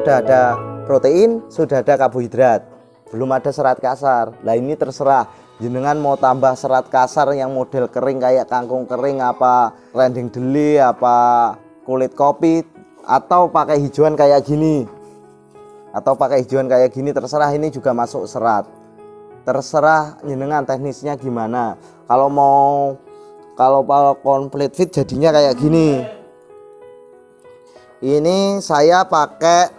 sudah ada protein, sudah ada karbohidrat, belum ada serat kasar. Nah ini terserah jenengan mau tambah serat kasar yang model kering kayak kangkung kering, apa rendeng deli, apa kulit kopi, atau pakai hijauan kayak gini, terserah. Ini juga masuk serat, terserah jenengan teknisnya gimana. Kalau complete fit jadinya kayak gini. Ini saya pakai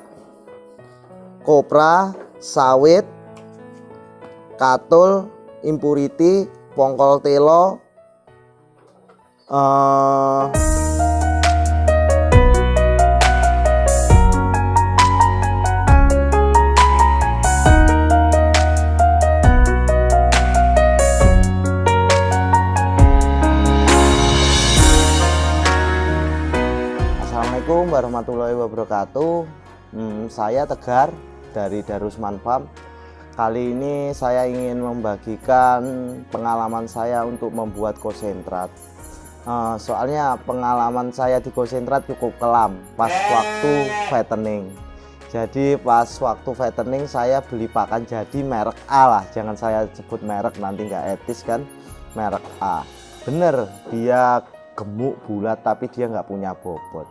kopra, sawit, katul, impurity, pongkol telo, Assalamualaikum warahmatullahi wabarakatuh. Saya Tegar dari Darusman Farm. Kali ini saya ingin membagikan pengalaman saya untuk membuat konsentrat. Soalnya pengalaman saya di konsentrat cukup kelam pas waktu fattening. Jadi pas waktu fattening saya beli pakan jadi merek A lah, jangan saya sebut merek nanti nggak etis kan. Merek A, bener dia gemuk bulat tapi dia nggak punya bobot.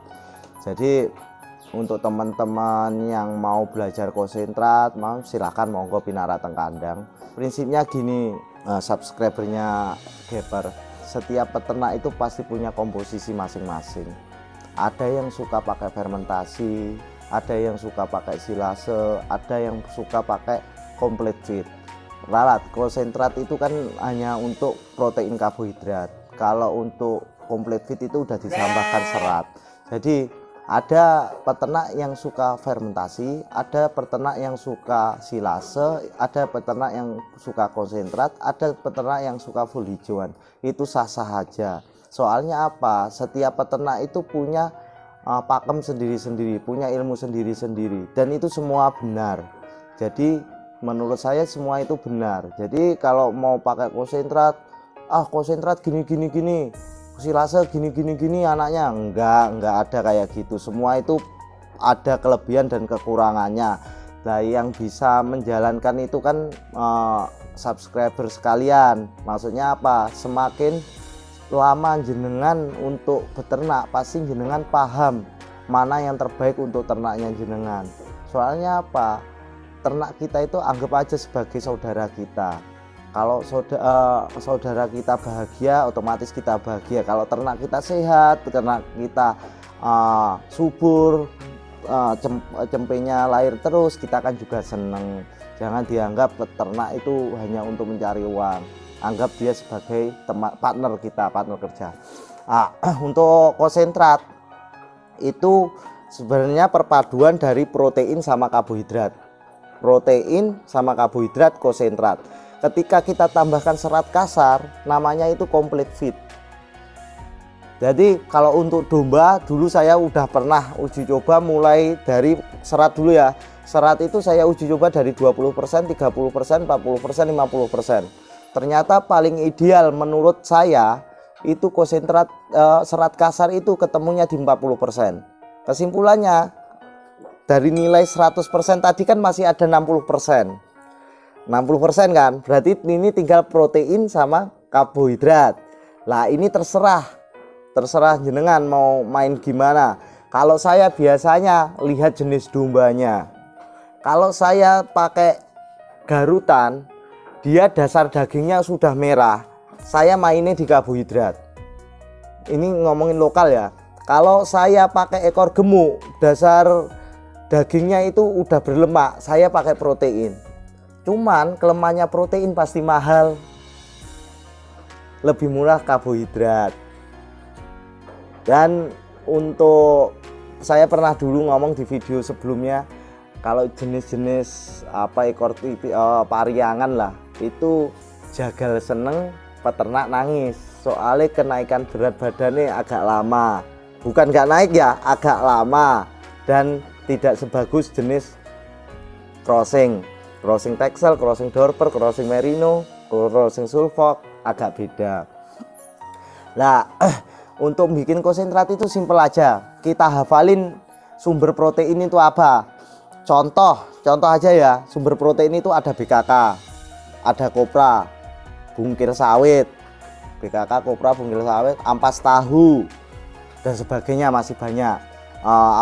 Jadi untuk teman-teman yang mau belajar konsentrat, silahkan monggo pinara teng kandang. Prinsipnya gini, subscribernya Geber, setiap peternak itu pasti punya komposisi masing-masing. Ada yang suka pakai fermentasi, ada yang suka pakai silase, ada yang suka pakai complete feed. Ralat konsentrat itu kan hanya untuk protein karbohidrat. Kalau untuk complete feed itu udah ditambahkan serat. Jadi ada peternak yang suka fermentasi, ada peternak yang suka silase, ada peternak yang suka konsentrat, ada peternak yang suka full hijauan. Itu sah-sah aja. Soalnya apa? Setiap peternak itu punya pakem sendiri-sendiri, punya ilmu sendiri-sendiri, dan itu semua benar. Jadi menurut saya semua itu benar. Jadi kalau mau pakai konsentrat, konsentrat gini, silase gini anaknya, enggak ada kayak gitu. Semua itu ada kelebihan dan kekurangannya. Nah yang bisa menjalankan itu kan subscriber sekalian. Maksudnya apa? Semakin lama jenengan untuk beternak, pasti jenengan paham mana yang terbaik untuk ternaknya jenengan. Soalnya apa? Ternak kita itu anggap aja sebagai saudara kita. Kalau saudara kita bahagia, otomatis kita bahagia. Kalau ternak kita sehat, ternak kita subur, cempenya lahir terus, kita kan juga seneng. Jangan dianggap peternak itu hanya untuk mencari uang. Anggap dia sebagai partner kita, partner kerja. Untuk konsentrat itu sebenarnya perpaduan dari protein sama karbohidrat. Protein sama karbohidrat konsentrat. Ketika kita tambahkan serat kasar, namanya itu complete feed. Jadi kalau untuk domba, dulu saya udah pernah uji coba mulai dari serat dulu ya. Serat itu saya uji coba dari 20%, 30%, 40%, 50%. Ternyata paling ideal menurut saya itu konsentrat serat kasar itu ketemunya di 40%. Kesimpulannya dari nilai 100% tadi kan masih ada 60%. 60% kan, berarti ini tinggal protein sama karbohidrat. Lah ini terserah jenengan mau main gimana. Kalau saya biasanya lihat jenis dombanya. Kalau saya pakai garutan, dia dasar dagingnya sudah merah, saya mainnya di karbohidrat. Ini ngomongin lokal ya. Kalau saya pakai ekor gemuk, dasar dagingnya itu udah berlemak, saya pakai protein. Cuman kelemahannya protein pasti mahal, lebih murah karbohidrat. Dan untuk saya pernah dulu ngomong di video sebelumnya, kalau jenis-jenis ekor pariangan lah itu jagal seneng, peternak nangis. Soalnya kenaikan berat badannya agak lama, bukan nggak naik ya, agak lama, dan tidak sebagus jenis crossing Texel, crossing Dorper, crossing Merino, crossing Suffolk, agak beda. Nah untuk bikin konsentrat itu simpel aja, kita hafalin sumber protein itu apa. contoh aja ya, sumber protein itu ada BKK, ada kopra, bungkil sawit, BKK, kopra, bungkil sawit, ampas tahu dan sebagainya, masih banyak.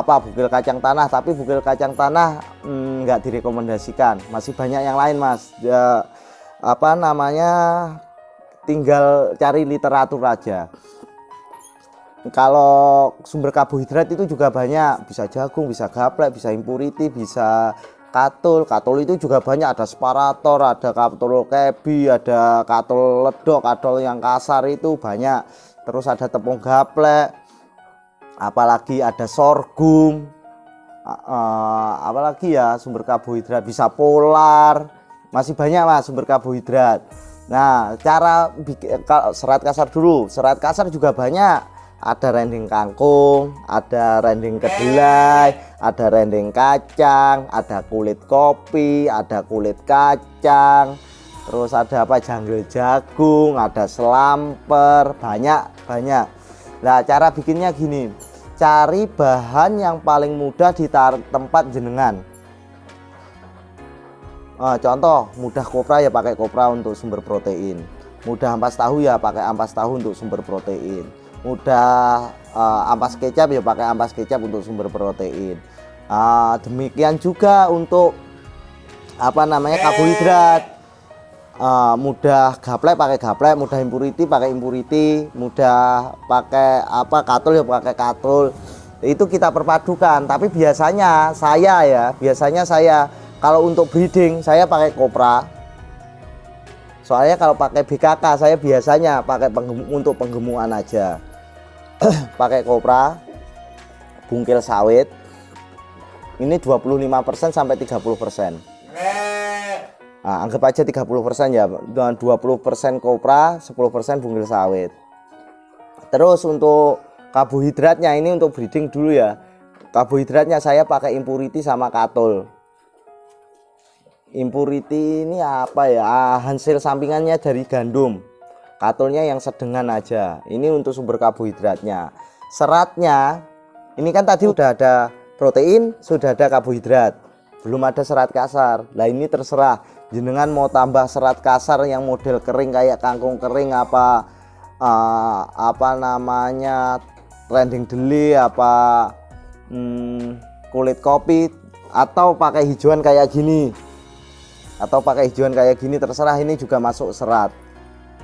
Bungkil kacang tanah, tapi bungkil kacang tanah nggak direkomendasikan, masih banyak yang lain mas. Tinggal cari literatur aja. Kalau sumber karbohidrat itu juga banyak, bisa jagung, bisa gaplek, bisa impurity, bisa katul. Katul itu juga banyak, ada separator, ada katul kebi, ada katul ledok, katul yang kasar itu banyak. Terus ada tepung gaplek, apalagi ada sorghum, apalagi ya sumber karbohidrat, bisa polar, masih banyak mas sumber karbohidrat. Nah, cara bikin serat kasar dulu. Serat kasar juga banyak. Ada rendeng kangkung, ada rendeng kedelai, ada rendeng kacang, ada kulit kopi, ada kulit kacang, terus ada janggel jagung, ada selamper, banyak. Nah, cara bikinnya gini. Cari bahan yang paling mudah di tempat jenengan. Contoh, mudah kopra ya pakai kopra untuk sumber protein. Mudah ampas tahu ya pakai ampas tahu untuk sumber protein. Mudah ampas kecap ya pakai ampas kecap untuk sumber protein. Demikian juga untuk karbohidrat. Mudah gaplek pakai gaplek, mudah impurity pakai impurity, mudah pakai katul ya pakai katul. Itu kita perpadukan. Tapi biasanya saya kalau untuk breeding saya pakai kopra. Soalnya kalau pakai BKK saya biasanya pakai untuk penggemukan aja. Pakai kopra, bungkil sawit. Ini 25% sampai 30%. Nah, anggap aja 30% ya. Dan 20% kopra, 10% bungkil sawit. Terus untuk karbohidratnya ini untuk breeding dulu ya. Karbohidratnya saya pakai impurity sama katul. Impurity ini hasil sampingannya dari gandum. Katulnya yang sedengan aja. Ini untuk sumber karbohidratnya. Seratnya ini kan tadi udah ada protein, sudah ada karbohidrat, belum ada serat kasar. Nah, ini terserah jenengan mau tambah serat kasar yang model kering kayak kangkung kering, rendeng deli, kulit kopi, atau pakai hijauan kayak gini. Terserah, ini juga masuk serat.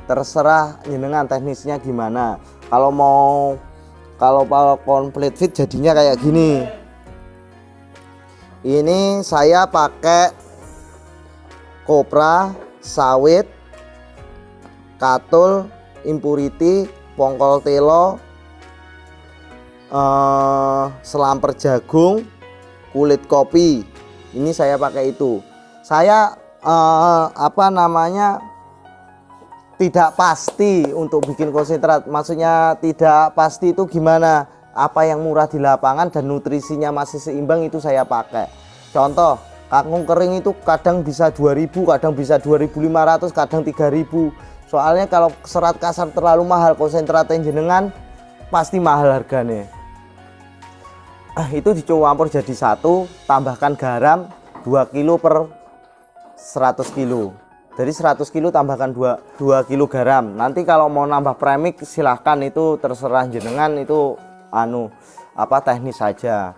Terserah jenengan teknisnya gimana. Kalau complete fit jadinya kayak gini. Ini saya pakai kopra, sawit, katul, impurity, pongkol telo, selamper jagung, kulit kopi. Ini saya pakai itu. Saya tidak pasti untuk bikin konsentrat. Maksudnya tidak pasti itu gimana, apa yang murah di lapangan dan nutrisinya masih seimbang itu saya pakai. Contoh, kangkung kering itu kadang bisa 2000, kadang bisa 2500, kadang 3000. Soalnya kalau serat kasar terlalu mahal, konsentratnya jenengan pasti mahal harganya. Itu dicampur jadi satu, tambahkan garam 2 kilo per 100 kilo. Dari 100 kilo tambahkan 2 kilo garam. Nanti kalau mau nambah premix silahkan, itu terserah jenengan, itu teknis saja.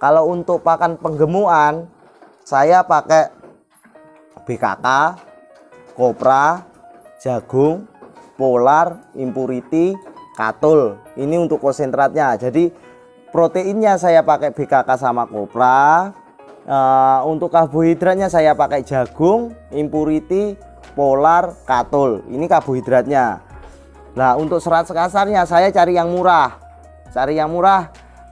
Kalau untuk pakan penggemukan saya pakai BKK, kopra, jagung, polar, impurity, katul. Ini untuk konsentratnya. Jadi proteinnya saya pakai BKK sama kopra. Untuk karbohidratnya saya pakai jagung, impurity, polar, katul. Ini karbohidratnya. Nah, untuk serat kasarnya saya cari yang murah.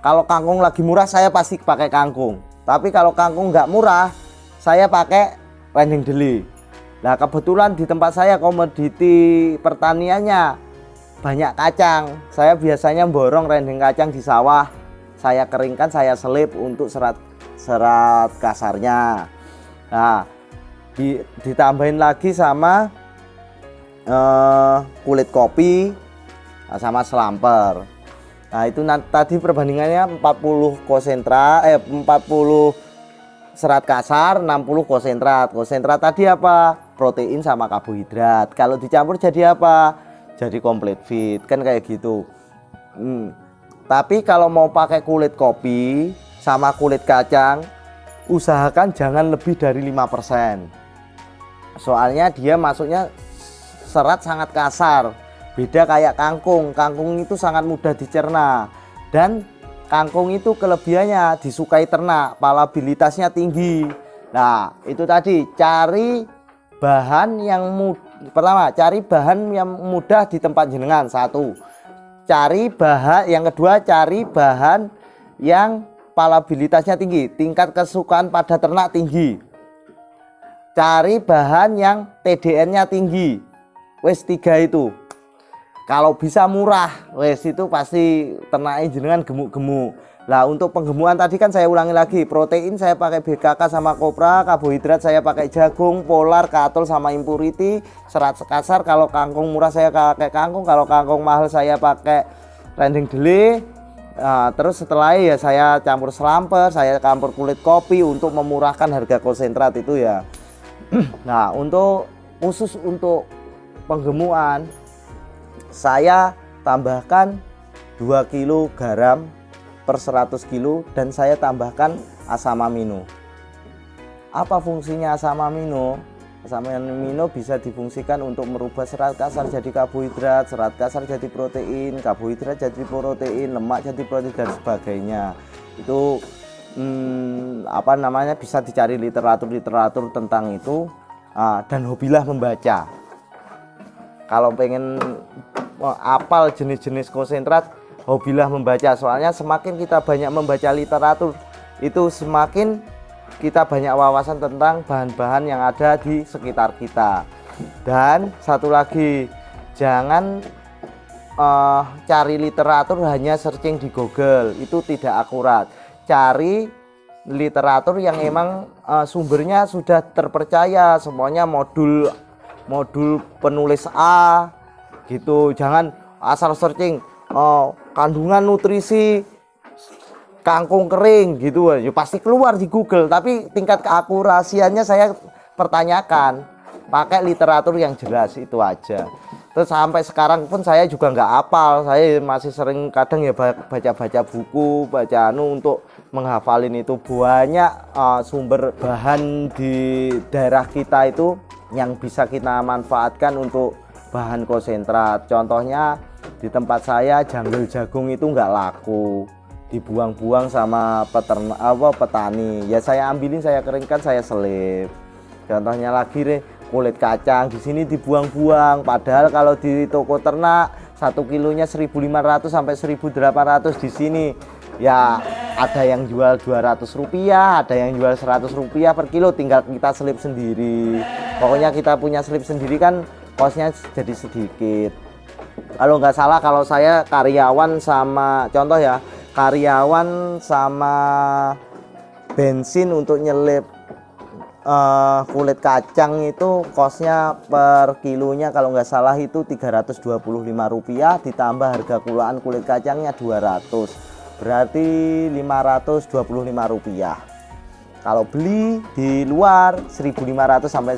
Kalau kangkung lagi murah saya pasti pakai kangkung. Tapi kalau kangkung nggak murah saya pakai rendeng deli. Nah, kebetulan di tempat saya komoditi pertaniannya banyak kacang. Saya biasanya borong rendeng kacang di sawah. Saya keringkan, saya selip untuk serat kasarnya. Nah, ditambahin lagi sama kulit kopi sama selamper. Nah, itu tadi perbandingannya 40 serat kasar, 60 konsentrat. Konsentrat tadi apa? Protein sama karbohidrat. Kalau dicampur jadi apa? Jadi complete feed, kan kayak gitu. Tapi kalau mau pakai kulit kopi sama kulit kacang, usahakan jangan lebih dari 5%. Soalnya dia masuknya serat sangat kasar. Beda kayak kangkung. Kangkung itu sangat mudah dicerna. Dan kangkung itu kelebihannya disukai ternak, palabilitasnya tinggi. Nah, itu tadi cari bahan yang pertama, cari bahan yang mudah di tempat jenengan. Satu, cari bahan yang kedua, cari bahan yang palabilitasnya tinggi, tingkat kesukaan pada ternak tinggi. Cari bahan yang TDN-nya tinggi. Wes 3 itu. Kalau bisa murah, wes itu pasti ternaknya jenengan gemuk-gemuk. Lah untuk penggemukan tadi kan saya ulangi lagi, protein saya pakai BKK sama kopra, karbohidrat saya pakai jagung, polar, katul sama impurity, serat sekasar. Kalau kangkung murah saya pakai kangkung, kalau kangkung mahal saya pakai rendeng dele. Nah, terus setelah ya saya campur selamper, saya campur kulit kopi untuk memurahkan harga konsentrat itu ya. Nah untuk khusus untuk penggemukan saya tambahkan 2 kg garam per 100 kg dan saya tambahkan asam amino. Apa fungsinya asam amino? Asam amino bisa difungsikan untuk merubah serat kasar jadi karbohidrat, serat kasar jadi protein, karbohidrat jadi protein, lemak jadi protein dan sebagainya. Itu apa namanya, bisa dicari literatur tentang itu, dan hobilah membaca. Kalau pengen apal jenis-jenis konsentrat, hobilah membaca. Soalnya semakin kita banyak membaca literatur, itu semakin kita banyak wawasan tentang bahan-bahan yang ada di sekitar kita. Dan satu lagi, jangan cari literatur hanya searching di Google, itu tidak akurat. Cari literatur yang emang sumbernya sudah terpercaya, semuanya modul penulis A gitu. Jangan asal searching kandungan nutrisi kangkung kering gitu ya, pasti keluar di Google, tapi tingkat keakurasiannya saya pertanyakan. Pakai literatur yang jelas, itu aja. Terus sampai sekarang pun saya juga nggak hafal, saya masih sering kadang ya baca-baca buku, baca untuk menghafalin itu. Banyak sumber bahan di daerah kita itu yang bisa kita manfaatkan untuk bahan konsentrat. Contohnya di tempat saya janggul jagung itu nggak laku, dibuang-buang sama petani. Ya saya ambilin, saya keringkan, saya selip. Contohnya lagi kulit kacang di sini dibuang-buang, padahal kalau di toko ternak 1 kilonya 1.500 sampai 1.800, di sini ya ada yang jual Rp200, ada yang jual Rp100 per kilo, tinggal kita selip sendiri. Pokoknya kita punya selip sendiri kan kosnya jadi sedikit. Kalau nggak salah, kalau saya karyawan sama, contoh ya, karyawan sama bensin untuk nyelip kulit kacang itu kosnya per kilonya kalau nggak salah itu Rp325, ditambah harga kulaan kulit kacangnya 200, berarti Rp525. Kalau beli di luar 1.500 sampai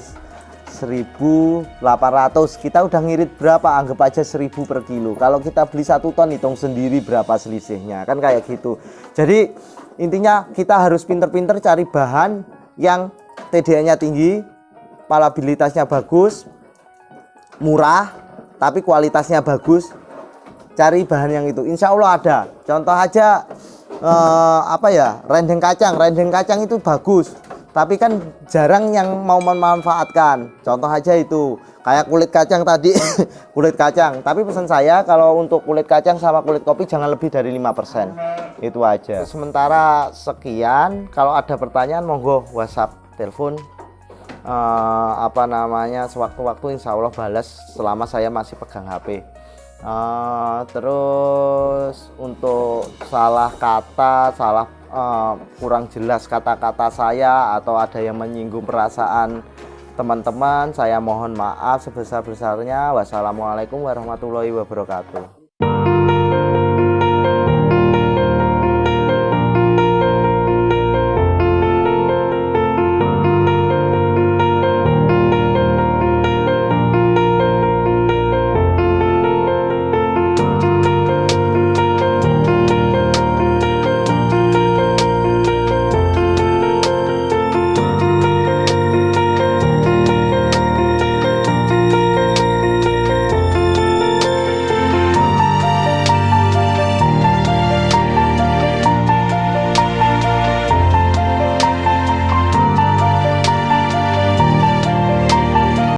1.800, kita udah ngirit berapa, anggap aja 1.000 per kilo. Kalau kita beli 1 ton, hitung sendiri berapa selisihnya, kan kayak gitu. Jadi intinya kita harus pinter-pinter cari bahan yang TDN-nya tinggi, palabilitasnya bagus, murah, tapi kualitasnya bagus. Cari bahan yang itu, insya Allah ada. Contoh aja rendeng kacang itu bagus, tapi kan jarang yang mau memanfaatkan. Contoh aja itu kayak kulit kacang tadi. Kulit kacang, tapi pesan saya kalau untuk kulit kacang sama kulit kopi jangan lebih dari 5%. Itu aja. Sementara sekian, kalau ada pertanyaan monggo WhatsApp, telepon, sewaktu-waktu insya Allah balas selama saya masih pegang HP. Terus untuk salah kata, kurang jelas kata-kata saya, atau ada yang menyinggung perasaan teman-teman, saya mohon maaf sebesar-besarnya. Wassalamualaikum warahmatullahi wabarakatuh.